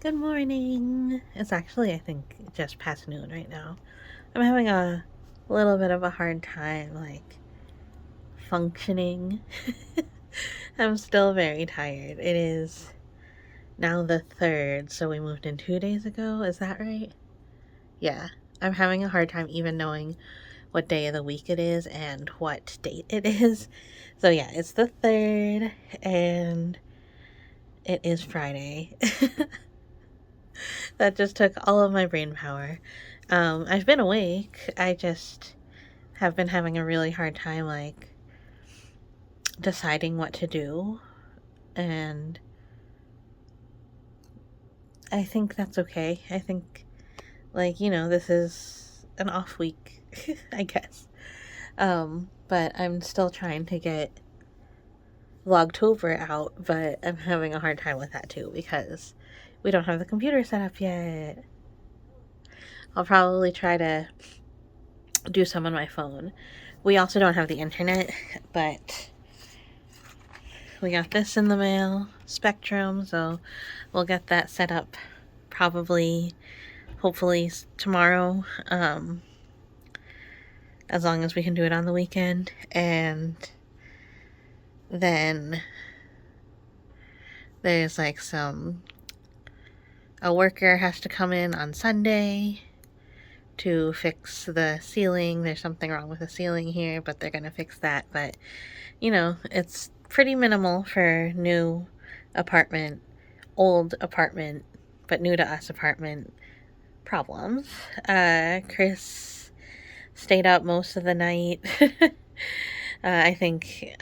Good morning. It's actually, I think, just past noon right now. I'm having a little bit of a hard time, functioning. I'm still very tired. It is now the 3rd, so we moved in 2 days ago. Is that right? Yeah. I'm having a hard time even knowing what day of the week it is and what date it is. So, yeah, it's the 3rd, and it is Friday. That just took all of my brain power. I've been awake. I just have been having a really hard time, deciding what to do. And I think that's okay. I think, this is an off week, I guess. But I'm still trying to get Vlogtober out, but I'm having a hard time with that too because we don't have the computer set up yet. I'll probably try to do some on my phone. We also don't have the internet, but we got this in the mail, Spectrum, so we'll get that set up probably, hopefully tomorrow, as long as we can do it on the weekend. And then there's a worker has to come in on Sunday to fix the ceiling. There's something wrong with the ceiling here, but they're gonna fix that. But it's pretty minimal for new apartment, old apartment, but new to us apartment problems. Chris stayed up most of the night. I think he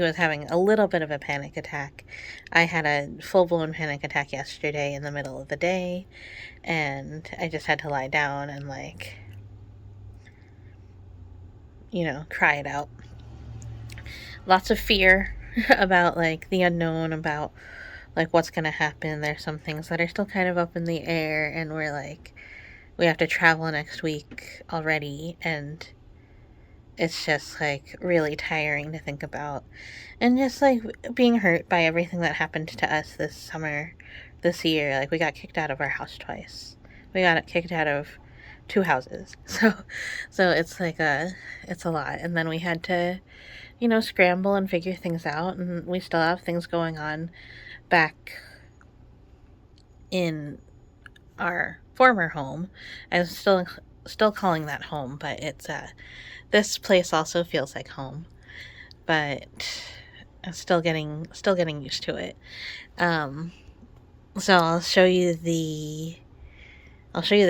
was having a little bit of a panic attack. I had a full-blown panic attack yesterday in the middle of the day, and I just had to lie down and cry it out. Lots of fear about the unknown, about what's gonna happen. There's some things that are still kind of up in the air, and we have to travel next week already, and it's just really tiring to think about. And just being hurt by everything that happened to us this year. We got kicked out of our house twice. We got kicked out of 2 houses. So it's it's a lot. And then we had to, scramble and figure things out, and we still have things going on back in our former home. I'm still calling that home, but it's this place also feels like home, but I'm still getting used to it. So I'll show you the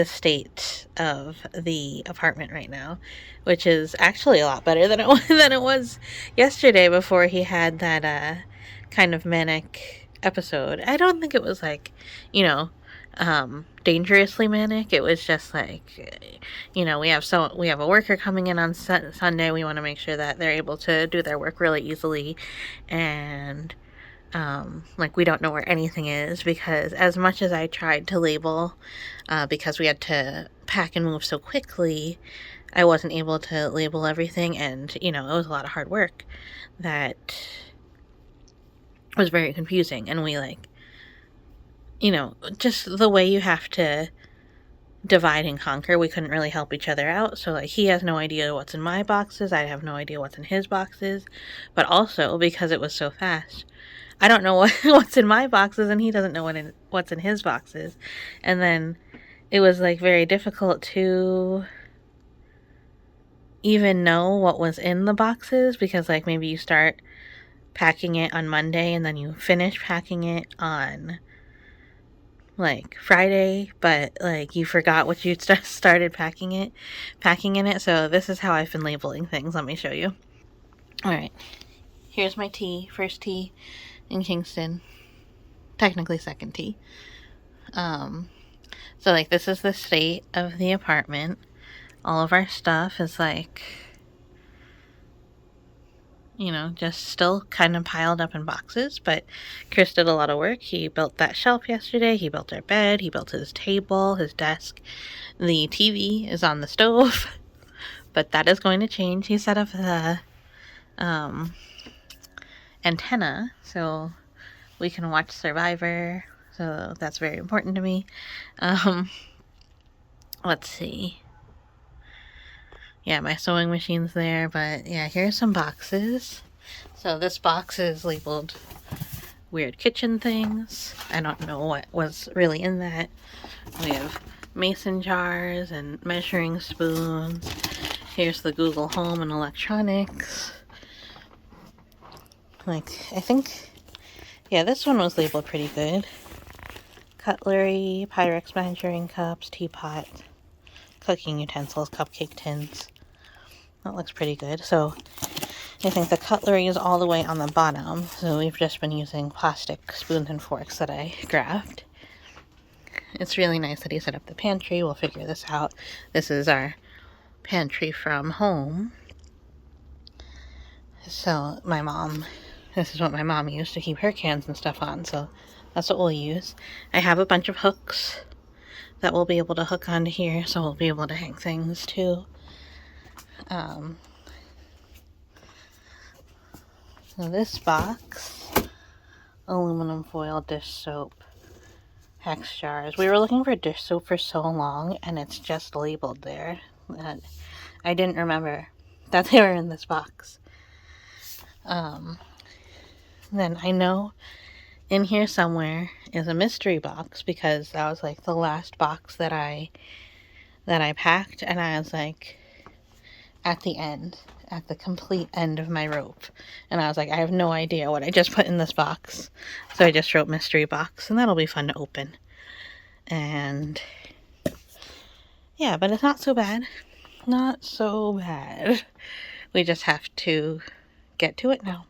state of the apartment right now, which is actually a lot better than it was yesterday before he had that kind of manic episode. I don't think it was dangerously manic. It was just we have a worker coming in on Sunday. We want to make sure that they're able to do their work really easily, and we don't know where anything is, because as much as I tried to label, because we had to pack and move so quickly, I wasn't able to label everything, and it was a lot of hard work that was very confusing. And we just the way you have to divide and conquer, we couldn't really help each other out. So he has no idea what's in my boxes, I have no idea what's in his boxes. But also, because it was so fast, I don't know what's in my boxes, and he doesn't know what's in his boxes. And then it was very difficult to even know what was in the boxes, because maybe you start packing it on Monday and then you finish packing it on Friday, but you forgot what you started packing in it. So this is how I've been labeling things. Let me show you. All right, here's my tea, first tea in Kingston, technically second tea. So this is the state of the apartment. All of our stuff is just still kind of piled up in boxes, but Chris did a lot of work. He built that shelf yesterday, he built our bed, he built his table, his desk. The TV is on the stove, but that is going to change. He set up the antenna so we can watch Survivor So that's very important to me. Um, let's see. Yeah, my sewing machine's there, but yeah, here's some boxes. So this box is labeled weird kitchen things. I don't know what was really in that. We have mason jars and measuring spoons. Here's the Google Home and electronics. Like, I think, yeah, this one was labeled pretty good. Cutlery, Pyrex measuring cups, teapot, cooking utensils, cupcake tins. That looks pretty good. So I think the cutlery is all the way on the bottom. So we've just been using plastic spoons and forks that I grabbed. It's really nice that he set up the pantry. We'll figure this out. This is our pantry from home. So this is what my mom used to keep her cans and stuff on. So that's what we'll use. I have a bunch of hooks that we'll be able to hook onto here. So we'll be able to hang things too. So this box, aluminum foil dish soap, hex jars. We were looking for dish soap for so long, and it's just labeled there. I didn't remember that they were in this box. Then I know in here somewhere is a mystery box, because that was like the last box that I packed, and I was like at the complete end of my rope, and I was like, I have no idea what I just put in this box. So I just wrote mystery box, and that'll be fun to open. And yeah, but it's not so bad. Not so bad. We just have to get to it now.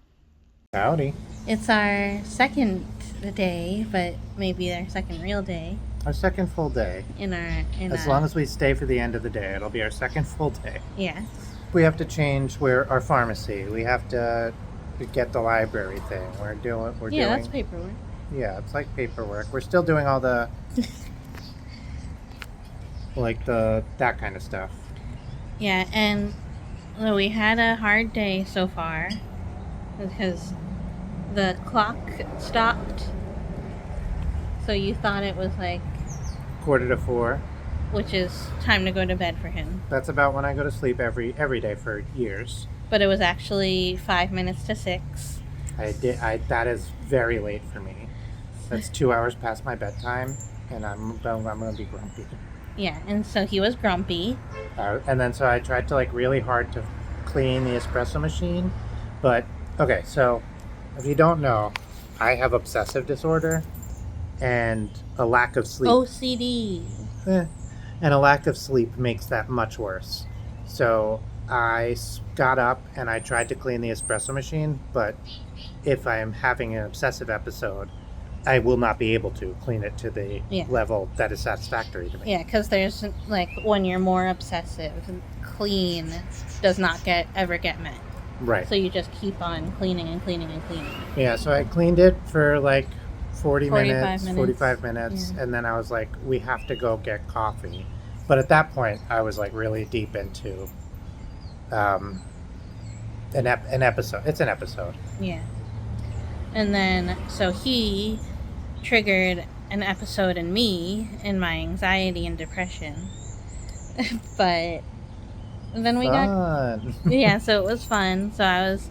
Howdy. It's our second day, but maybe our second real day. Our second full day. As long as we stay for the end of the day, it'll be our second full day. Yeah. We have to change our pharmacy. We have to get the library thing. We're doing. That's paperwork. Yeah, it's like paperwork. We're still doing all the that kind of stuff. Yeah, and we had a hard day so far because the clock stopped. So you thought it was like 3:45. Which is time to go to bed for him. That's about when I go to sleep every day for years. But it was actually 5 minutes to 6. That is very late for me. That's 2 hours past my bedtime, and I'm gonna be grumpy. Yeah, and so he was grumpy. And then so I tried to really hard to clean the espresso machine. But okay, so if you don't know, I have obsessive disorder and a lack of sleep. OCD. And a lack of sleep makes that much worse. So I got up and I tried to clean the espresso machine, but if I'm having an obsessive episode, I will not be able to clean it to the level that is satisfactory to me. Yeah, because there's when you're more obsessive, clean does not ever get met. Right. So you just keep on cleaning and cleaning and cleaning. Yeah, so I cleaned it for 45 minutes, yeah. And then I was like, we have to go get coffee. But at that point, I was really deep into an episode. It's an episode. Yeah. And then, so he triggered an episode in me, in my anxiety and depression. But then we got... Yeah, so it was fun. So I was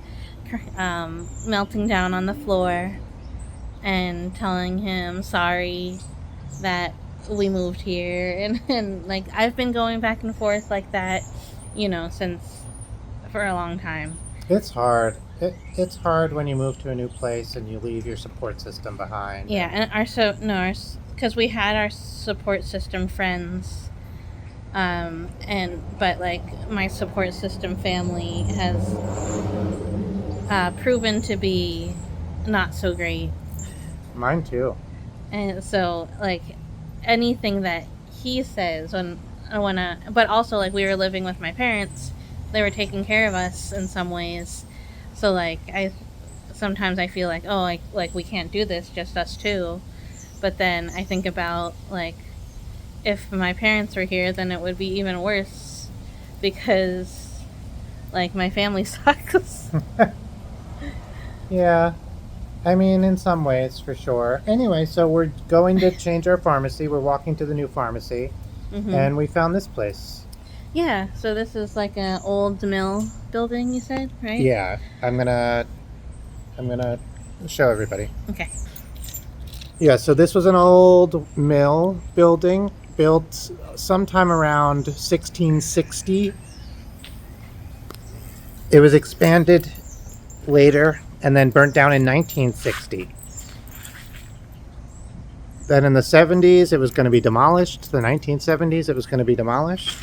melting down on the floor and telling him sorry that we moved here. And I've been going back and forth like that, for a long time. It's hard. It's hard when you move to a new place and you leave your support system behind. Yeah, and because we had our support system friends, but my support system family has proven to be not so great. Mine too. And so anything that he says but also we were living with my parents, they were taking care of us in some ways. So sometimes I feel we can't do this, just us two. But then I think about if my parents were here, then it would be even worse because my family sucks. Yeah. I mean, in some ways, for sure. Anyway, so we're going to change our pharmacy. We're walking to the new pharmacy, Mm-hmm. and we found this place. Yeah, so this is like an old mill building, you said, right? Yeah, I'm gonna show everybody. Okay. Yeah, so this was an old mill building built sometime around 1660. It was expanded later and then burnt down in 1960. Then in the 70s, it was going to be demolished. The 1970s, it was going to be demolished.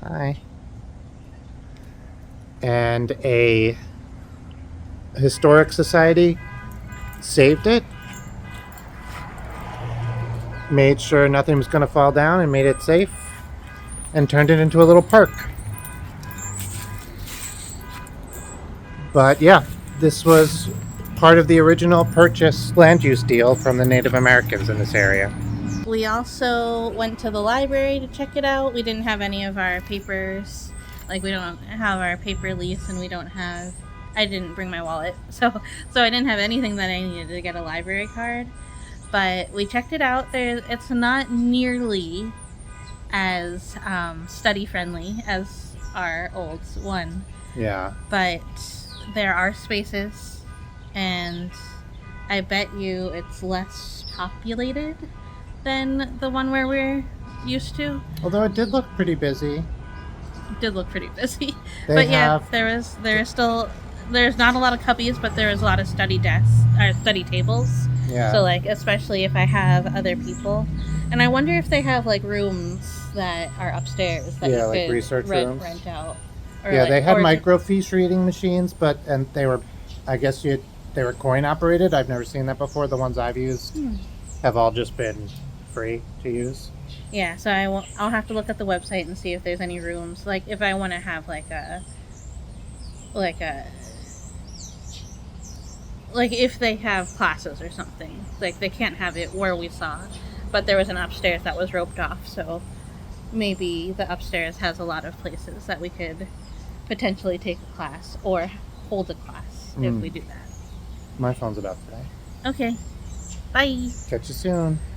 Hi. And a historic society saved it, made sure nothing was going to fall down, and made it safe, and turned it into a little park. But yeah, this was part of the original purchase land use deal from the Native Americans in this area. We also went to the library to check it out. We didn't have any of our papers. Like, we don't have our paper lease, and we don't have. I didn't bring my wallet, so I didn't have anything that I needed to get a library card. But we checked it out. It's not nearly as study friendly as our old one, Yeah. but there are spaces, and I bet you it's less populated than the one where we're used to. Although it did look pretty busy. It did look pretty busy. They But yeah, have there's not a lot of cubbies, but there is a lot of study desks or study tables. Yeah. So like, especially if I have other people. And I wonder if they have like rooms that are upstairs that Yeah, you like could research rooms. rent out. Or Yeah, like, they had or microfiche reading machines, and they were, I guess they were coin operated. I've never seen that before. The ones I've used have all just been free to use. Yeah, so I'll have to look at the website and see if there's any rooms. Like, if I want to have like a like if they have classes or something. Like, they can't have it where we saw, but there was an upstairs that was roped off, so maybe the upstairs has a lot of places that we could potentially take a class or hold a class if we do that. My phone's about to die. Okay. Bye. Catch you soon.